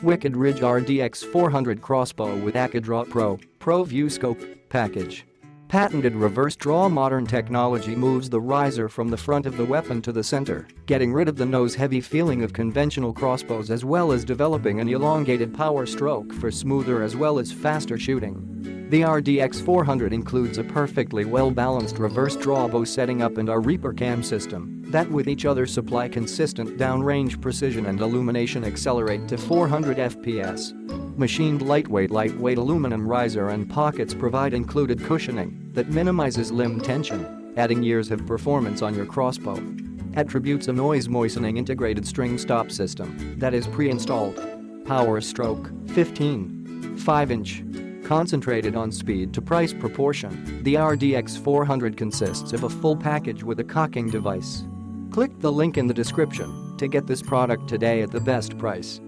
Wicked Ridge RDX 400 Crossbow with Acudraw Pro View Scope Package. Patented reverse draw. Modern technology moves the riser from the front of the weapon to the center, getting rid of the nose-heavy feeling of conventional crossbows as well as developing an elongated power stroke for smoother as well as faster shooting. The RDX 400 includes a perfectly well-balanced reverse draw bow setting up and a Reaper cam system that with each other supply consistent downrange precision and illumination. Accelerate to 400 FPS. Machined lightweight aluminum riser and pockets provide included cushioning that minimizes limb tension, adding years of performance on your crossbow. Attributes: a noise moistening integrated string stop system that is pre-installed. Power stroke 15. 5-inch. Concentrated on speed to price proportion, the RDX 400 consists of a full package with a cocking device. Click the link in the description to get this product today at the best price.